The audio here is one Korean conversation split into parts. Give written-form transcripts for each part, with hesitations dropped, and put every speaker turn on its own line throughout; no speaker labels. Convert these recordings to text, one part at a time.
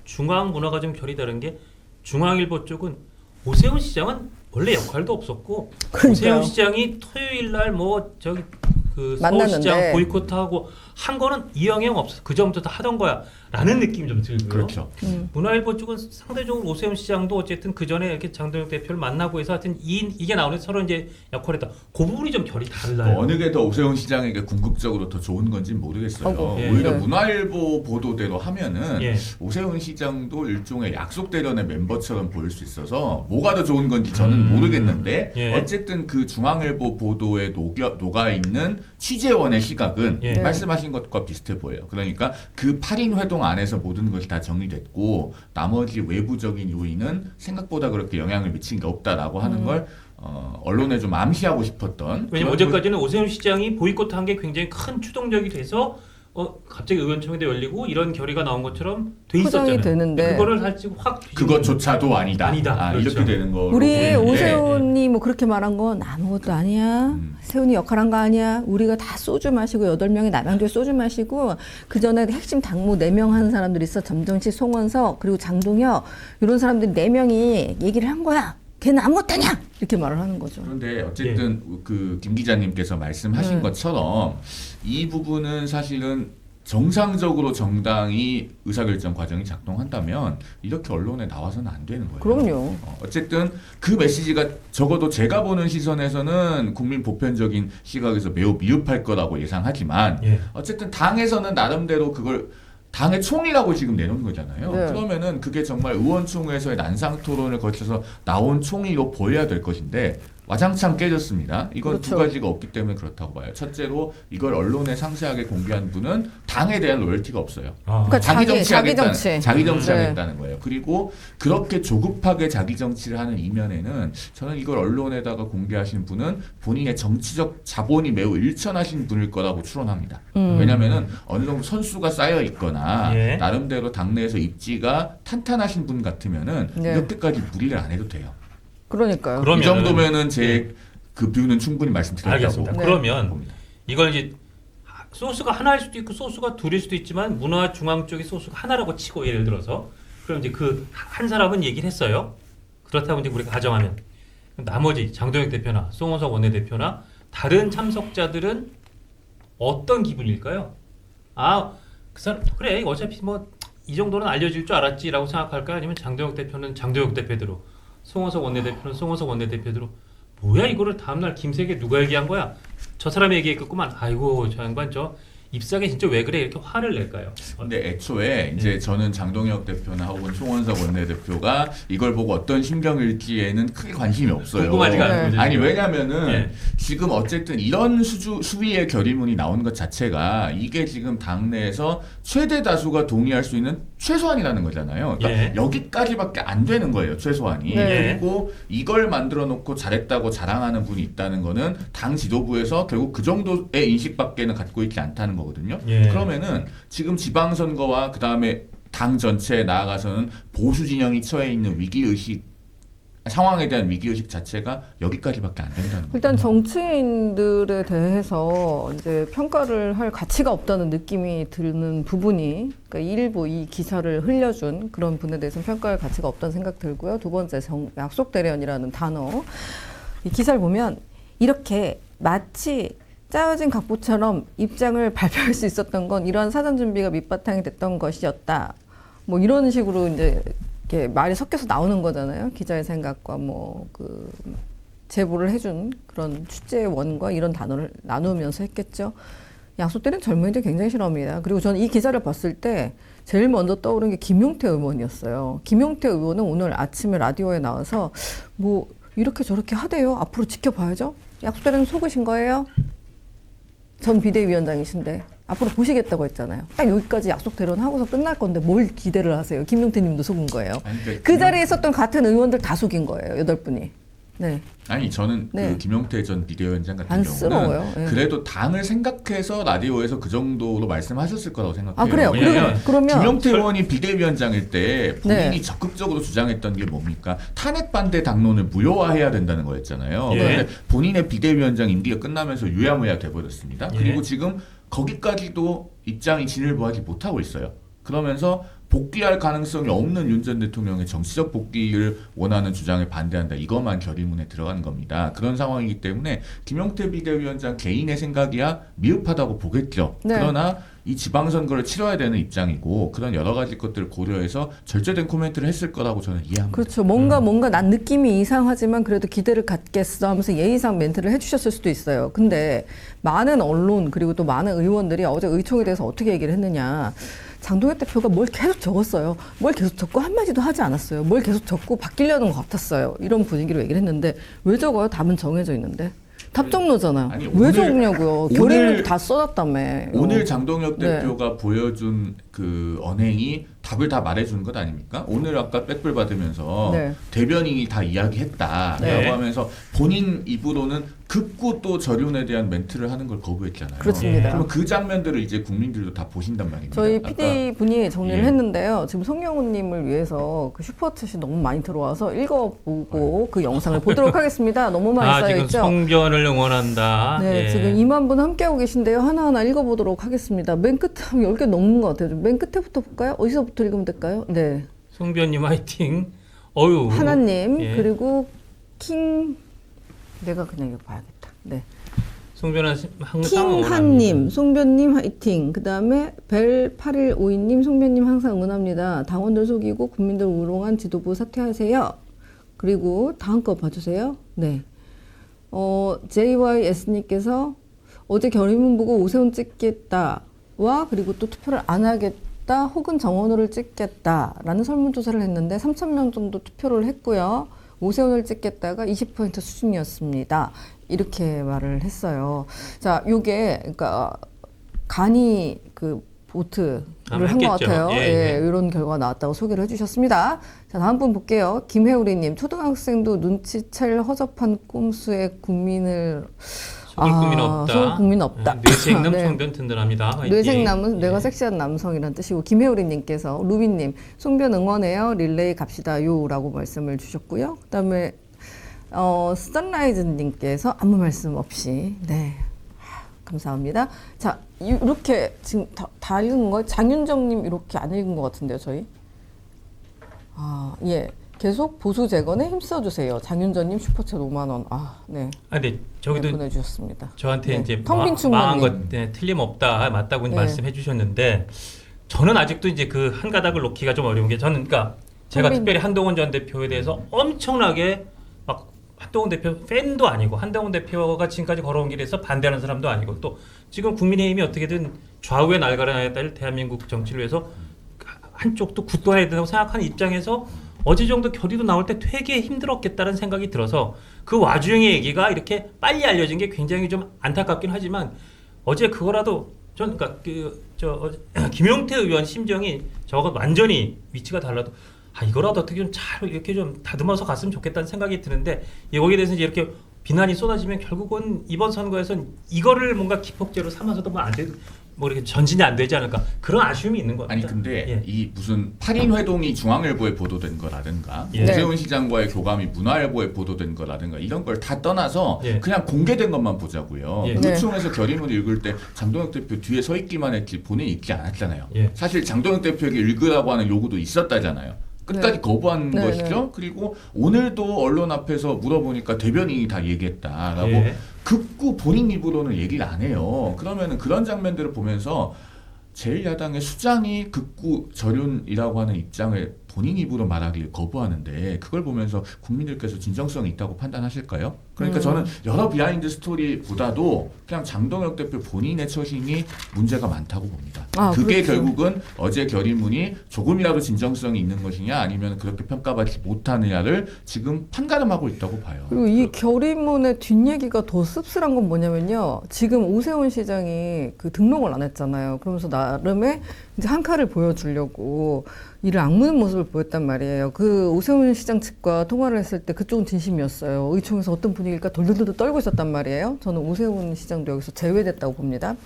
중앙문화가 좀 결이 다른 게 중앙일보 쪽은 오세훈 시장은 원래 역할도 없었고
그러니까요.
오세훈 시장이 토요일 날 뭐 저기 그
만났는데.
서울시장 보이콧하고 한 거는 이영영 없어. 그 전부터 다 하던 거야라는 느낌이 좀 들고요.
그렇죠.
문화일보 쪽은 상대적으로 오세훈 시장도 어쨌든 그 전에 이렇게 장동혁 대표를 만나고 해서 하여튼 이게 나오는 서로 이제 역할이다. 그 부분이 좀 결이 달라요.
어느 게 더 오세훈 시장에게 궁극적으로 더 좋은 건지는 모르겠어요.
어구,
예.
오히려
네.
문화일보 보도대로 하면은
예.
오세훈 시장도 일종의 약속 대련의 멤버처럼 보일 수 있어서 뭐가 더 좋은 건지 저는 모르겠는데
예.
어쨌든 그 중앙일보 보도에 녹아 있는 취재원의 시각은
예.
말씀하신 것과 비슷해 보여요. 그러니까 그 8인 회동 안에서 모든 것이 다 정리됐고 나머지 외부적인 요인은 생각보다 그렇게 영향을 미친 게 없다라고 하는 걸 언론에 좀 암시하고 싶었던.
왜냐면
그런
어제까지는 오세훈 시장이 보이콧한 게 굉장히 큰 추동력이 돼서 갑자기 의원총회도 열리고 이런 결의가 나온 것처럼 돼
포장이
있었잖아요.
되는데.
그거를 사실 확
그것조차도 아니다.
아니다. 그렇죠.
이렇게 되는 거.
우리
네.
오세훈이 뭐 그렇게 말한 건 아무것도 아니야. 세훈이 역할한 거 아니야. 우리가 다 소주 마시고 8명이 남양주에 소주 마시고 그 전에 핵심 당무 4명 하는 사람들이 있어. 점정식, 송원석 그리고 장동혁 이런 사람들 4명이 얘기를 한 거야. 걔는 아무것도 아니야. 이렇게 말을 하는 거죠.
그런데 어쨌든 그 김 기자님께서 말씀하신 것처럼 이 부분은 사실은 정상적으로 정당이 의사결정 과정이 작동한다면 이렇게 언론에 나와서는 안 되는 거예요.
그럼요.
어쨌든 그 메시지가 적어도 제가 보는 시선에서는 국민 보편적인 시각에서 매우 미흡할 거라고 예상하지만
예.
어쨌든 당에서는 나름대로 그걸 당의 총이라고 지금 내놓은 거잖아요.
네.
그러면은 그게 정말 의원총회에서의 난상 토론을 거쳐서 나온 총의로 보여야 될 것인데 와장창 깨졌습니다. 이건
그렇죠.
두 가지가 없기 때문에 그렇다고 봐요. 첫째로 이걸 언론에 상세하게 공개한 분은 당에 대한 로열티가 없어요.
그러니까 자기 정치.
자기 정치
네.
하겠다는 거예요. 그리고 그렇게 조급하게 자기 정치를 하는 이면에는 저는 이걸 언론에다가 공개하신 분은 본인의 정치적 자본이 매우 일천하신 분일 거라고 추론합니다. 왜냐하면은 어느 정도 선수가 쌓여 있거나
예.
나름대로 당내에서 입지가 탄탄하신 분 같으면은
네.
이렇게까지 무리를 안 해도 돼요.
그러니까요.
그러면은-
이 정도면은 제 그 뷰는 충분히 말씀드렸다고
알겠습니다.
네.
그러면
봅니다.
이걸 이제 소스가 하나일 수도 있고 소스가 둘일 수도 있지만 문화 중앙 쪽이 소스가 하나라고 치고 예를 들어서 그럼 이제 그 한 사람은 얘기를 했어요. 그렇다고 이제 우리가 가정하면 나머지 장동혁 대표나 송원석 원내대표나 다른 참석자들은 어떤 기분일까요? 그 사람 그래 어차피 뭐 이 정도는 알려질 줄 알았지라고 생각할까요? 아니면 장동혁 대표는 장동혁 대표대로 송원석 원내대표는 송원석 원내대표대로 뭐야 이거를 다음날 김세계 누가 얘기한 거야? 저 사람이 얘기했겠구만. 아이고 저 양반 저 잎사귀 진짜 왜 그래 이렇게 화를 낼까요?
근데 애초에 이제 저는 장동혁 대표나 혹은 송원석 원내대표가 이걸 보고 어떤 심경일지에는 크게 관심이 없어요.
궁금하지가
네.
않거든요.
아니 왜냐면은
네.
지금 어쨌든 이런 수위의 결의문이 나온 것 자체가 이게 지금 당내에서 최대 다수가 동의할 수 있는 최소한이라는 거잖아요. 그러니까
예.
여기까지밖에 안 되는 거예요, 최소한이.
네.
그리고 이걸 만들어 놓고 잘했다고 자랑하는 분이 있다는 거는 당 지도부에서 결국 그 정도의 인식밖에는 갖고 있지 않다는 거거든요.
예.
그러면은 지금 지방선거와 그 다음에 당 전체에 나아가서는 보수 진영이 처해 있는 위기의식 상황에 대한 위기의식 자체가 여기까지밖에 안 된다는 거예요.
일단 정치인들에 대해서 이제 평가를 할 가치가 없다는 느낌이 드는 부분이 그러니까 일부 이 기사를 흘려준 그런 분에 대해서는 평가할 가치가 없다는 생각 들고요. 두 번째 약속 대련이라는 단어. 이 기사를 보면 이렇게 마치 짜여진 각본처럼 입장을 발표할 수 있었던 건 이러한 사전 준비가 밑바탕이 됐던 것이었다. 뭐 이런 식으로 이제 이렇게 말이 섞여서 나오는 거잖아요. 기자의 생각과 뭐 그 제보를 해준 그런 취재원과 이런 단어를 나누면서 했겠죠. 약속 때는 젊은이들 굉장히 싫어합니다. 그리고 저는 이 기사를 봤을 때 제일 먼저 떠오른 게 김용태 의원이었어요. 김용태 의원은 오늘 아침에 라디오에 나와서 뭐 이렇게 저렇게 하대요. 앞으로 지켜봐야죠. 약속 때는 속으신 거예요? 전 비대위원장이신데 앞으로 보시겠다고 했잖아요. 딱 여기까지 약속 대론하고서 끝날 건데 뭘 기대를 하세요? 김용태 님도 속은 거예요.
아니, 그러니까
그 자리에 있었던 같은 의원들 다 속인 거예요. 8분이. 네.
아니 저는
네.
그 김용태 전 비대위원장 같은
안쓰러워요.
경우는
예.
그래도 당을 생각해서 라디오에서 그 정도로 말씀하셨을 거라고 생각해요.
아 그래요.
왜냐면
그러면
김용태 의원이 비대위원장일 때 본인이
네.
적극적으로 주장했던 게 뭡니까? 탄핵 반대 당론을 무효화해야 된다는 거였잖아요.
예.
그런데 본인의 비대위원장 임기가 끝나면서 유야무야 돼버렸습니다.
예.
그리고 지금 거기까지도 입장이 진일보하지 못하고 있어요. 그러면서 복귀할 가능성이 없는 윤 전 대통령의 정치적 복귀를 원하는 주장에 반대한다. 이것만 결의문에 들어간 겁니다. 그런 상황이기 때문에 김용태 비대위원장 개인의 생각이야 미흡하다고 보겠죠.
네.
그러나 이 지방선거를 치러야 되는 입장이고 그런 여러 가지 것들을 고려해서 절제된 코멘트를 했을 거라고 저는 이해합니다.
그렇죠. 뭔가 난 느낌이 이상하지만 그래도 기대를 갖겠어 하면서 예의상 멘트를 해주셨을 수도 있어요. 근데 많은 언론 그리고 또 많은 의원들이 어제 의총에 대해서 어떻게 얘기를 했느냐. 장동혁 대표가 뭘 계속 적었어요. 뭘 계속 적고 한마디도 하지 않았어요. 뭘 계속 적고 바뀌려는 것 같았어요. 이런 분위기로 얘기를 했는데 왜 적어요? 답은 정해져 있는데. 답정너잖아요.
아니,
왜
오늘-
적냐고요. 결의를 다 써놨다며.
오늘 장동혁
네.
대표가 보여준 그 언행이 답을 다 말해주는 것 아닙니까? 오늘 아까 백불 받으면서
네.
대변인이 다 이야기했다라고
네.
하면서 본인 입으로는 극구 또 저륜에 대한 멘트를 하는 걸 거부했잖아요.
그렇습니다.
그러면 그 장면들을 이제 국민들도 다 보신단 말입니다.
저희
아까
PD 분이 정리를
예.
했는데요. 지금 송영훈님을 위해서 그 슈퍼챗이 너무 많이 들어와서 읽어보고 그 영상을 보도록 하겠습니다. 너무 많이
아, 지금
쌓여있죠?
송변을 응원한다.
네,
예.
지금 2만 분 함께하고 계신데요. 하나하나 읽어보도록 하겠습니다. 맨 끝에 10개 넘는 것 같아요. 맨 끝에부터 볼까요? 어디서부터 읽으면 될까요? 네.
송변님 화이팅. 어유.
하나님,
예.
그리고 내가 그냥 이거 봐야겠다. 네.
송변은 항상 응원합니다.
킹한님, 송변님 화이팅. 그 다음에 벨8152님, 송변님 항상 응원합니다. 당원들 속이고 국민들 우롱한 지도부 사퇴하세요. 그리고 다음 거 봐주세요. 네. JYS님께서 어제 결의문 보고 오세훈 찍겠다와 그리고 또 투표를 안 하겠다 혹은 정원호를 찍겠다라는 설문조사를 했는데 3,000명 정도 투표를 했고요. 오세훈을 찍겠다가 20% 수준이었습니다. 이렇게 말을 했어요. 자, 요게 그러니까 간이 그 보트를
아마
한 것
했겠죠.
같아요.
예,
예,
예.
이런 결과가 나왔다고 소개를 해주셨습니다. 자, 다음 분 볼게요. 김혜우리님, 초등학생도 눈치챌 허접한 꼼수에 국민을
속을 국민 없다.
속을 국민 없다.
네, 뇌생남
네.
송변 든든합니다. 화이팅.
뇌생남은
예.
내가 섹시한 남성이란 뜻이고 김혜우리님께서 루비님 송변 응원해요 릴레이 갑시다요라고 말씀을 주셨고요. 그다음에 선라이즈님께서 아무 말씀 없이 네 감사합니다. 자 이렇게 지금 다 읽은 거 장윤정님 이렇게 안 읽은 것 같은데요 저희 예 계속 보수 재건에 힘써주세요. 장윤정님 슈퍼챗 5만 원 네
근데 저기도
보내주셨습니다.
저한테
네.
이제
텅빈
망한
충만님.
것 네, 틀림없다 맞다고
네.
말씀해 주셨는데 저는 아직도 이제 그 한 가닥을 놓기가 좀 어려운 게 저는 그러니까 제가
텅빈.
특별히 한동훈 전 대표에 대해서 엄청나게 막 한동훈 대표 팬도 아니고 한동훈 대표가 지금까지 걸어온 길에서 반대하는 사람도 아니고 또 지금 국민의힘이 어떻게든 좌우에 날가라야될 대한민국 정치를 위해서 한쪽도 굳건해야 된다고 생각하는 입장에서 어제 정도 결의도 나올 때 되게 힘들었겠다는 생각이 들어서 그 와중의 얘기가 이렇게 빨리 알려진 게 굉장히 좀 안타깝긴 하지만 어제 그거라도 전 그러니까 김용태 의원 심정이 저하고 완전히 위치가 달라도 이거라도 어떻게 좀 잘 이렇게 좀 다듬어서 갔으면 좋겠다는 생각이 드는데 여기에 대해서 이제 이렇게 비난이 쏟아지면 결국은 이번 선거에선 이거를 뭔가 기폭제로 삼아서도 뭐 이렇게 전진이 안 되지 않을까 그런 아쉬움이 있는 것 같아요.
아니 근데
예.
이 무슨 8인 회동이 중앙일보에 보도된 거라든가
예.
오세훈 시장과의 교감이 문화일보에 보도된 거라든가 이런 걸 다 떠나서
예.
그냥 공개된 것만 보자고요.
예.
의총에서 결의문을 읽을 때 장동혁 대표 뒤에 서 있기만 했지 본인이 읽지 않았잖아요.
예.
사실 장동혁 대표에게 읽으라고 하는 요구도 있었다잖아요. 끝까지
네.
거부한
네,
것이죠.
네.
그리고 오늘도 언론 앞에서 물어보니까 대변인이 다 얘기했다라고
예.
극구 본인 입으로는 얘기를 안 해요. 그러면은 그런 장면들을 보면서 제1야당의 수장이 극구 저륜이라고 하는 입장을 본인 입으로 말하길 거부하는데 그걸 보면서 국민들께서 진정성이 있다고 판단하실까요? 그러니까 저는 여러 비하인드 스토리보다도 그냥 장동혁 대표 본인의 처신이 문제가 많다고 봅니다. 그게
그렇죠.
결국은 어제 결의문이 조금이라도 진정성이 있는 것이냐 아니면 그렇게 평가받지 못하느냐를 지금 판가름하고 있다고 봐요.
그리고 이 결의문의 뒷얘기가 더 씁쓸한 건 뭐냐면요. 지금 오세훈 시장이 그 등록을 안 했잖아요. 그러면서 나름의 이제 한 칼을 보여주려고 이를 악무는 모습을 보였단 말이에요. 그 오세훈 시장 측과 통화를 했을 때 그쪽은 진심이었어요. 의총에서 어떤 분위기일까 돌돌돌 떨고 있었단 말이에요. 저는 오세훈 시장도 여기서 제외됐다고 봅니다.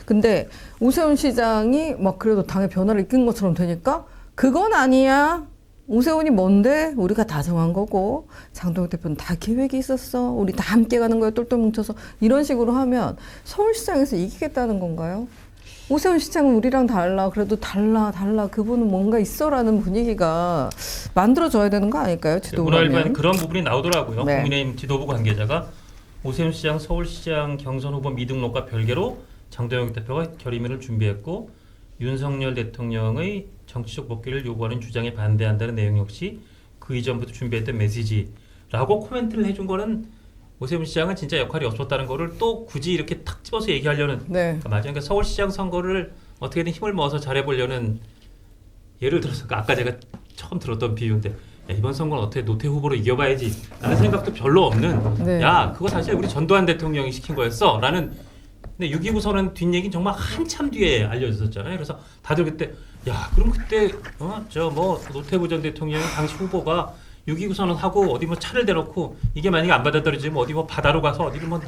근데 오세훈 시장이 막 그래도 당의 변화를 이끈 것처럼 되니까 그건 아니야. 오세훈이 뭔데? 우리가 다 정한 거고 장동혁 대표는 다 계획이 있었어. 우리 다 함께 가는 거야. 똘똘 뭉쳐서 이런 식으로 하면 서울시장에서 이기겠다는 건가요? 오세훈 시장은 우리랑 달라. 그래도 달라. 그분은 뭔가 있어라는 분위기가 만들어져야 되는 거 아닐까요?
문화일보에
지도부라면.
그런 부분이 나오더라고요.
네.
국민의힘 지도부 관계자가 오세훈 시장 서울시장 경선 후보 미등록과 별개로 장도영 대표가 결의문을 준비했고 윤석열 대통령의 정치적 복귀를 요구하는 주장에 반대한다는 내용 역시 그 이전부터 준비했던 메시지라고 코멘트를 해준 거는 오세훈 시장은 진짜 역할이 없었다는 거를 또 굳이 이렇게 탁 집어서 얘기하려는
네.
그러니까 맞아요. 그러니까 서울시장 선거를 어떻게든 힘을 모아서 잘해보려는 예를 들어서 아까 제가 처음 들었던 비유인데 야, 이번 선거는 어떻게 노태 후보로 이겨봐야지 라는 생각도 별로 없는
네.
야 그거 사실 우리 전두환 대통령이 시킨 거였어 라는 근데 6.29 선언 뒷얘기는 정말 한참 뒤에 알려졌었잖아요. 그래서 다들 그때 야 그럼 그때 저 뭐 노태우 전 대통령이 당시 후보가 6.29 선언하고 어디 뭐 차를 대놓고 이게 만약에 안 받아들여지면 어디 뭐 바다로 가서 어디를 뭐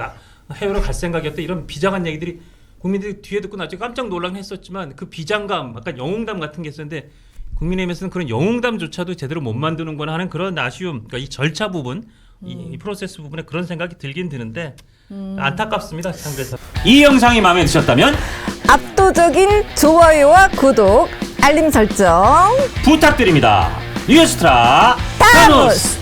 해외로 갈 생각이었다 이런 비장한 얘기들이 국민들이 뒤에 듣고 나중에 깜짝 놀라긴 했었지만 그 비장감 약간 영웅담 같은 게 있었는데 국민의힘에서는 그런 영웅담조차도 제대로 못 만드는구나 하는 그런 아쉬움 그러니까 이 절차 부분 이 프로세스 부분에 그런 생각이 들긴 드는데 안타깝습니다. 참 그래서 이 영상이 마음에 드셨다면
압도적인 좋아요와 구독, 알림 설정
부탁드립니다. 뉴스트라 타노스